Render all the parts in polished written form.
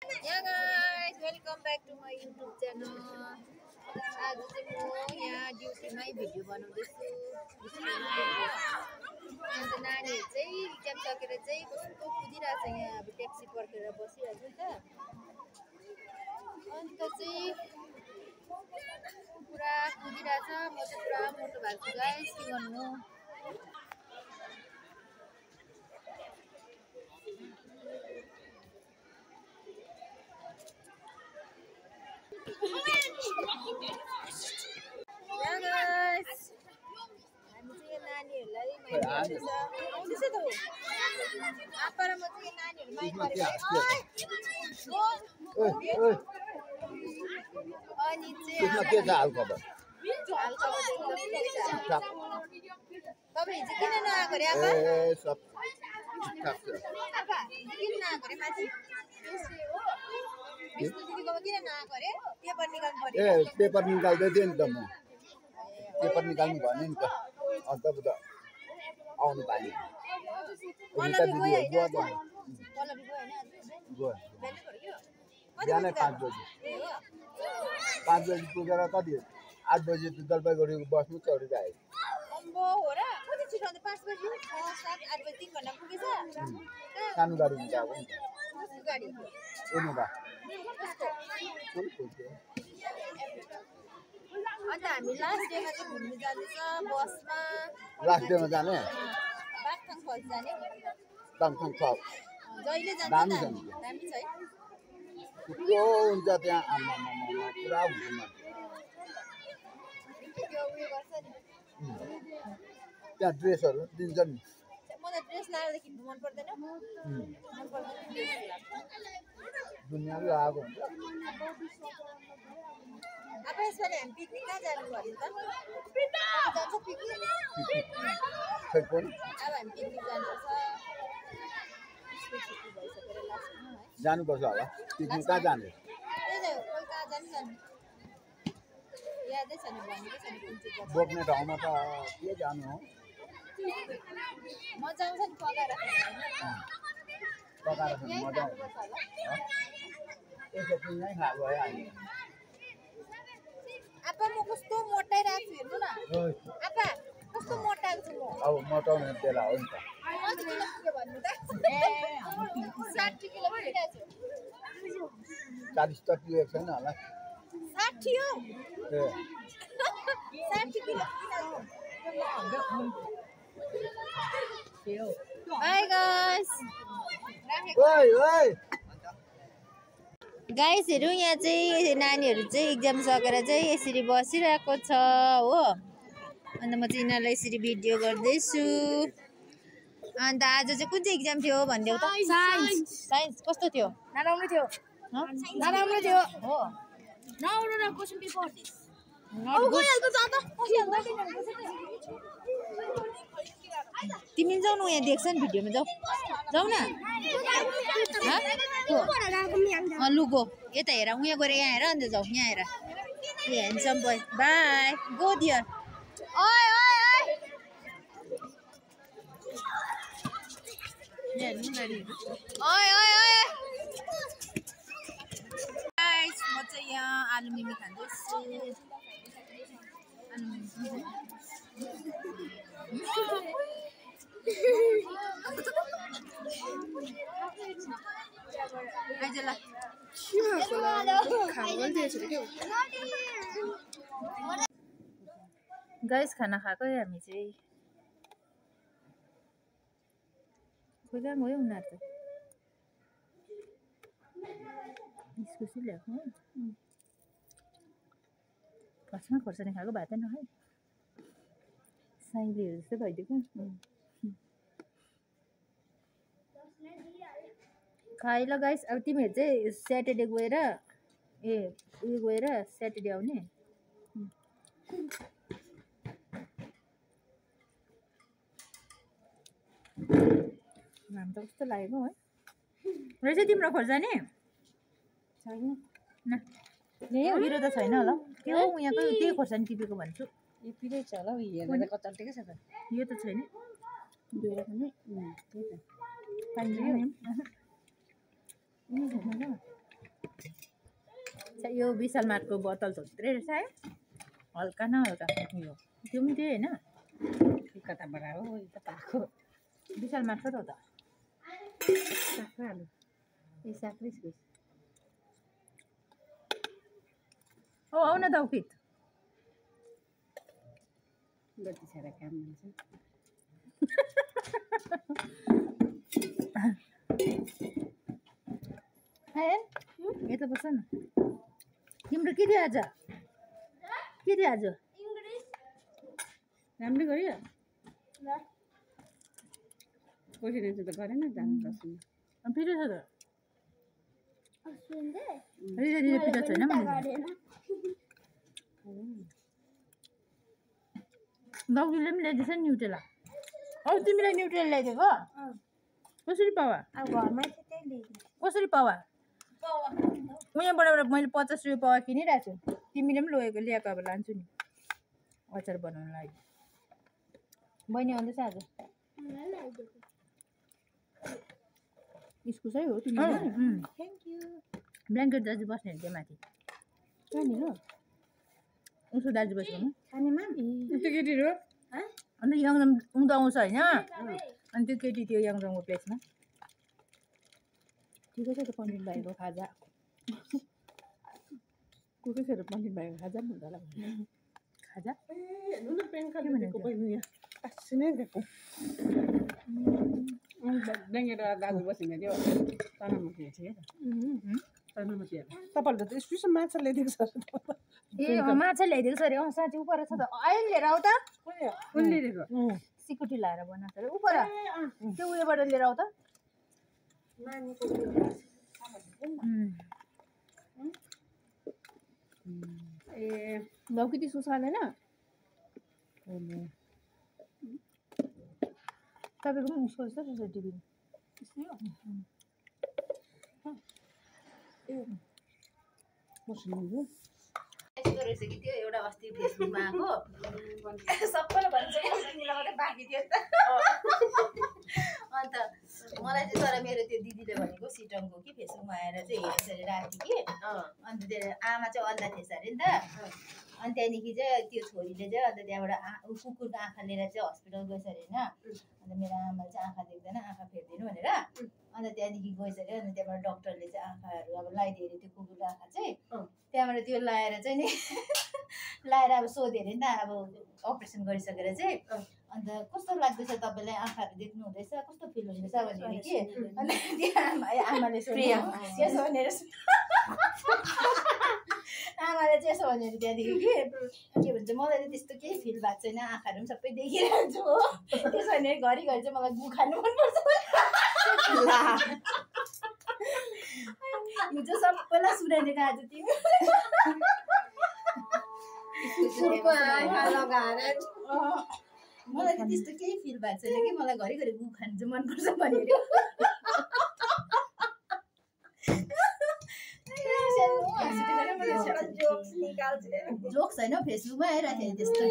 Yeah guys, welcome back to my YouTube channel. आज चाहिँ म यहाँ ड्युटीमै भिडियो बनाउँदैछु स्कुलमा। अन्त नानीहरू चाहिँ इक्जाम सकेर चाहिँ कस्तो कुदिरहेछ यहाँ, अब ट्याक्सी पर्खेर बसिरहेको छ त। अन्त चाहिँ पुरा कुदिरहेछ, म चाहिँ पुरा मोटो भएको छु गाइस, के गर्नु। Yeah guys, हामी चाहिँ नानीहरूलाई माइक गर्दैछ। त्यसै त हो। आपा र म चाहिँ नानीहरू माइक गरेको। अनि चाहिँ के छ हाल खबर? तपाईँ हिजो किन नआएको रे आपा? सब ठिकठाक छ। आपा हिजो किन नआएको रे माथि? विष्णु दिदीकोमा किन नआएको रे? पेपर निकाल्नु पर्यो। पेपर निकाल्दै थिएँ नि त म। पेपर निकाल्नु भने नि त। अन्त त आउनु पाएन। पल्लवी गयो हैन? पल्लवी गयो हैन आज? गयो। बिहानै गयो? बिहानै 5 बजे। 5 बजे पुगेर कति 8 बजे त जलपाइगुडीको बसमा चढेर आयो। अम्बो हो र? कति छिटो अन्त 5 बजे? 6, 7, 8 बजे 3 घण्टा पुगेछ? सानो गाडी हुन्छ अब नि। कस्तो गाडी? इनोभा। कस्तो? फुल थियो। अन्त हामी लास्ट डेमा चाहिँ घुम्नु जाँदैछ बसमा। लास्ट डेमा जाने? बागथाङ फल्स जाने। बागथाङ फल्स। जहिले जान्छ दामी छ नि। दामी छ है। थुप्रो हुन्छ त्यहाँ आमामामा पुरा हुन्छ मान्छे। त्यो उयो गर्छ नि। त्यहाँ ड्रेसहरू दिन्छ नि। मलाई ड्रेस लगाएर खिच्नु मन पर्दैन। मन पर्दैन ड्रेस लगाएको। दुनियाँले लगाएको हुन्छ। अब यसपालि हामी पिकनिक कहाँ जानु भन्नु त? जान्छ पिकनिक? खै पनि अब हामी पिकनिक जानुपर्छ। स्कुल छुट्टी भइसकेर लास्टमा है। जानुपर्छ होला। पिकनिक कहाँ जाने? त्यही त कोही कहाँ जानु। यादै छैन, भनेकै छैन कुन चाहिँ जग्गा। बोक्ने ठाउँमा त के जानु हो? मजा आउँछ नि पकाएर खानु। पकाएर खानु मजा आउँछ। खानुपर्छ होला। यसो पिङै खाएको है हामी। आपा म कस्तो मोटाइरहेको छु हेर्नु न। आपा कस्तो मोटाएको छु म। अब मोटाउने बेला हो नि त। कति किलो पुग्यो भन्नु त? 60 किलो पुगिरहेको छु। 40 त पुगेको छैन होला। 60 हो? ए 60 किलो पुगिरहेको छु। Bye guys. ओइ ओइ गाइसहरू यहाँ चाहिँ नानीहरू चाहिँ इक्जाम सकेर चाहिँ यसरी बसिरहेको छ हो। अन्त म चाहिँ यिनीहरूलाई यसरी भिडियो गर्दैछु। अन्त आज चाहिँ कुन चाहिँ इक्जाम थियो भनिदेऊ त? साइन्स कस्तो थियो? नराम्रो थियो। नराम्रो थियो। हो नराम्रो क्वेशन पेपर। अब गइहाल्छ त अन्त तिमी जाऊ न, यहाँ देख्छ नि भिडियोमा। जाऊ न। लुगो यता हेर, उहाँ गएर यहाँ हेर, अन्त जाऊ यहाँ हेर। Handsome boy. Bye go dear. ओइ ओइ ओइ ओइ ओइ ओइ गाइस, म चाहिँ यहाँ आलु मिमी खाँदैछु। गाइस खाना खाएकै हामी चाहिँ। खोइ कहाँ गयो उनीहरू त? इस्कुसी ल्याएको हो। फर्स्टमा खोर्सानी खाएको भए त नखाए। साइलीहरू जस्तै भइदिएको। खाइ ल गाइस। अब तिमीहरू चाहिँ स्याटरडे गएर उयो गएर स्याटरडे आउने। नाम त कस्तो लागेको है रहेछ तिम्रो खोर्सानी? छैन न, यही बिरो त छैन होला। त्यो यहाँकै त्यही खोर्सानी टिपेको भन्छु। यो पिरै छ होला, हेर्दा कचाल्टेकै छ त। यो त छैन। दुएर खाने? त्यही त पाइँदैन। यो विशाल मार्टको बोतल थुत्रै रहेछ है हल्का न हल्का यो त्यो पनि त्यही होइन कताबाट हो यो त पाएको विशाल मार्टको त हो त साग आलु ए साग इस्कुस ओ आउन त औकित जति सारा काम हुन्छ यता बस्छ न तिम्रो के थियो आज के थियो आज राम्रै गऱ्यो कोसिस त गरेन जानु पर्छ पिरो छ त रिजा रिजा पिरो छैन गाउँले पनि ल्याइदिएछ नि न्युट्रेला औ तिमीलाई न्युट्रेला ल्याइदिएको कसरी पावा कसरी पावा उहाँबाट मैले 50 रुपियाँ पावा किनिरहेको छु तिमीले पनि लगेको ल्याएको अब लान्छु नि अचार बनाउनु लागि बहिनी आउँदैछ आज इस्कुसै हो तिमीले थ्याङ्क यू ब्ल्याङ्केट दाजु बस्ने अरे त्यो माथि कहाँनिर उसको दाजु बस्नु त्यो केटीहरू अन्त याङजङ उँदो आउँछ होइन अनि त्यो केटी त्यो याङजङको प्लेसमा ठिकै छ त पण्डित भाइको खाजा कोही खेर पण्डित भाइको खाजा पनि हुन्छ होला खाजा हेर्नु न प्रियङ्काले दिएको बहिनी यहाँ आसिनै दिएको ब्ल्याङ्केट दाजु बसिने त्यो तनामुखी थियो तनामुखी तपाईँहरूले त स्पेसल माछा ल्याइदिएको छ ए माछा ल्याइदिएको छ अरे साँच्ची उपर छ त अहिले लिएर आऊ त कुन ल्याइदिएको सिकुटी लाएर बनाएको अरे उपर त्यो उयोबाट लिएर आऊ त ए लौकी सुसालेन तपाईँको पनि उसको जस्तो रहेछ टिभी यस्तो रहेछ कि त्यो एउटा अस्ति फेसबुकमा आएको सबैले भन्छ मात्रै बाँकी थियो नि त अन्त मलाई चाहिँ तर मेरो त्यो दिदीले भनेको सिटङको कि फेसबुकमा आएर चाहिँ हेरेछ अरे राति कि अन्त त्यो आमा चाहिँ अन्धा थिएछ अरे नि त अनि त्यहाँदेखि चाहिँ त्यो छोरीले चाहिँ अन्त त्यहाँबाट कुकुरको आँखा लिएर चाहिँ हस्पिटल गएछ अरे होइन अन्त मेरो आमाले चाहिँ आँखा देख्दैन आँखा फेर्दिनु भनेर अन्त त्यहाँदेखि गएछ अरे अन्त त्यहाँबाट डक्टरले चाहिँ आँखाहरू अब लगाइदियो अरे त्यो कुकुरको आँखा चाहिँ त्यहाँबाट त्यो लगाएर चाहिँ नि लगाएर अब सोध्यो अरे नि त अब अपरेसन गरिसकेर चाहिँ अन्त कस्तो लाग्दैछ तपाईँलाई आँखाहरू देख्नु हुँदैछ कस्तो फिल हुँदैछ भनेर कि अन्त त्यो आमाले सोध्यो यसो भनेर आमाले चाहिँ यसो भनेर त्यहाँदेखि के भन्छ मलाई त त्यस्तो केही फिल भएको छैन आँखाहरू पनि सबै देखिरहेको छु हो त्यसो भने घरिघरि चाहिँ मलाई गु खानु मनपर्छ हिजो सबैलाई सुनाइदिएको आज तिमी मलाई त त्यस्तो केही फिल भएको छैन कि मलाई घरिघरि गु खानु चाहिँ मनपर्छ भनेर जोक्स होइन फेसबुकमा आइरहेको थियो त्यस्तो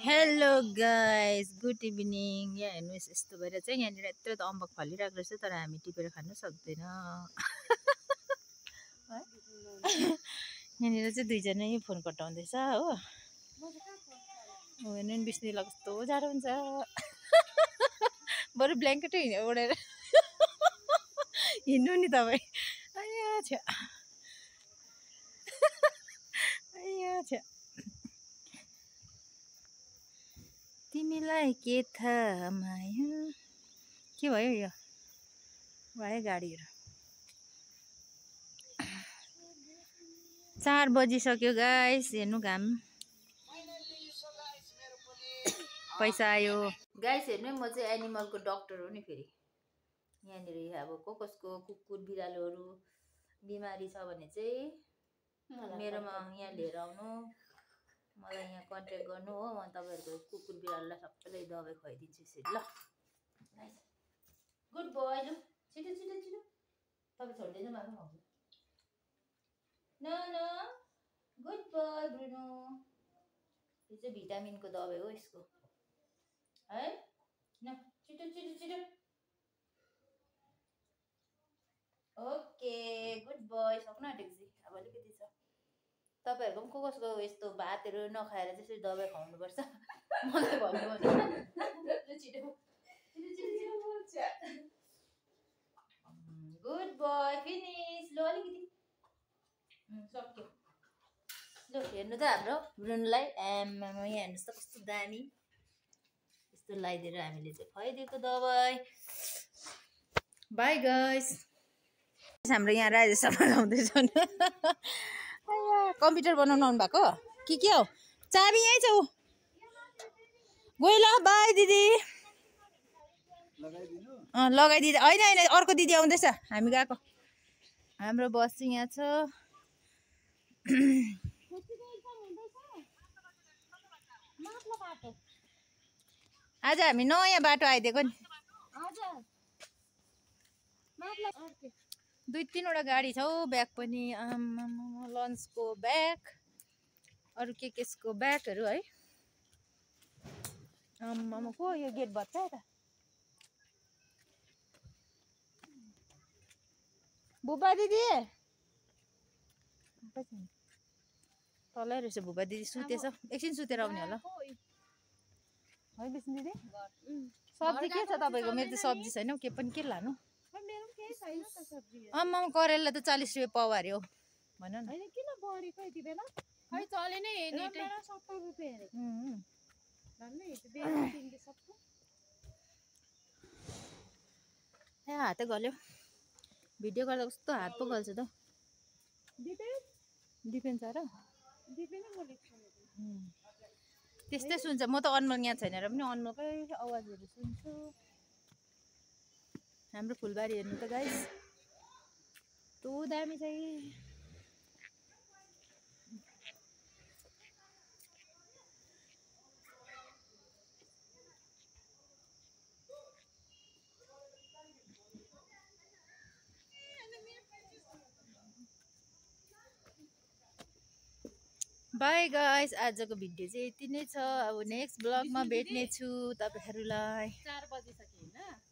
हेलो गाइस गुड इभिनिङ यहाँ हेर्नुहोस् यस्तो भएर चाहिँ यहाँनिर यत्रो त अम्बक फलिरहेको रहेछ तर हामी टिपेर खानु सक्दैन यहाँनिर चाहिँ दुईजना फोन कटाउँदैछ हो हेर्नु नि बिस्नीलाई कस्तो जाडो हुन्छ बरु ब्ल्याङ्केटै ओढेर हिँड्नु नि तपाईँ आया छ्या आया छ्या तिमीलाई के थाहा माया के भयो यो भयो गाडीहरू 4 बजिसक्यो गाइस हेर्नु घाम पैसा आयो गाइस हेर्नु म चाहिँ एनिमलको डक्टर हो नि फेरि यहाँनिर अब कसको कुकुर बिरालोहरू बिमारी छ भने चाहिँ मेरोमा यहाँ लिएर आउनु मलाई यहाँ कन्ट्याक्ट गर्नु हो म तपाईँहरूको कुकुर बिरालोलाई सबैलाई दबाई खुवाइदिन्छु यसरी ल गुड बोय लु छिटो छिटो छिटो तपाईँ छोड्दैन मामा हजुर न गुड बोय ब्रुनो यो चाहिँ भिटामिनको दबाई हो यसको है न छिटो छिटो छिटो ओके गुड बोय सक्नु आँटेको जी अब अलिकति छ तपाईँहरूको पनि कसको यस्तो भातहरू नखाएर त्यसरी दबाई खुवाउनुपर्छ मलाई भन्नु गुड बोय फिनिस लो अलिकति सक्यो ल हेर्नु त हाम्रो ब्रुनलाई यहाँ हेर्नुहोस् त कस्तो दामी यस्तो लगाइदिएर हामीले चाहिँ खुवाइदिएको दबाई बाई गाइस हाम्रो यहाँ राजेश आउँदैछ कम्प्युटर बनाउनु आउनु भएको के हो चाबी यहीँ छ ऊ गयो ल बाई दिदी लगाइदिँदै होइन होइन अर्को दिदी आउँदैछ हामी गएको हाम्रो बस चाहिँ यहाँ छ आज हामी नयाँ बाटो आइदिएको नि 2-3वटा गाडी छ हौ ब्याग पनि लन्चको ब्याग अरू केसको ब्यागहरू है को यो गेट बच्छ त बुबा दिदी तलै रहेछ बुबा दिदी सुतेछ एकछिन सुतेर आउने होला है बिस्नु दिदी सब्जी के छ तपाईँको मेरो त सब्जी छैन के पनि के लानु आम्मा करेला त 40 रुपियाँ पावा अरे हो भन न किन बढेको यति बेला खै चले नै हेर्ने 70 रुपियाँ अरे भन्नु हिजो सक्छु ए हातै गल्यो भिडियो गर्दा कस्तो हात पो गल्छ त डिपेन्ड छ र त्यस्तै सुन्छ म त अनमोल यहाँ छैन र पनि अनमोलकै आवाजहरू सुन्छु हाम्रो फुलबारी हेर्नु त गाइस तो दामी चाहिँ बाई गाइस आजको भिडियो चाहिँ यति नै छ अब नेक्स्ट ब्लगमा भेट्ने छु तपाईहरुलाई 4 बजिसक्यो हैन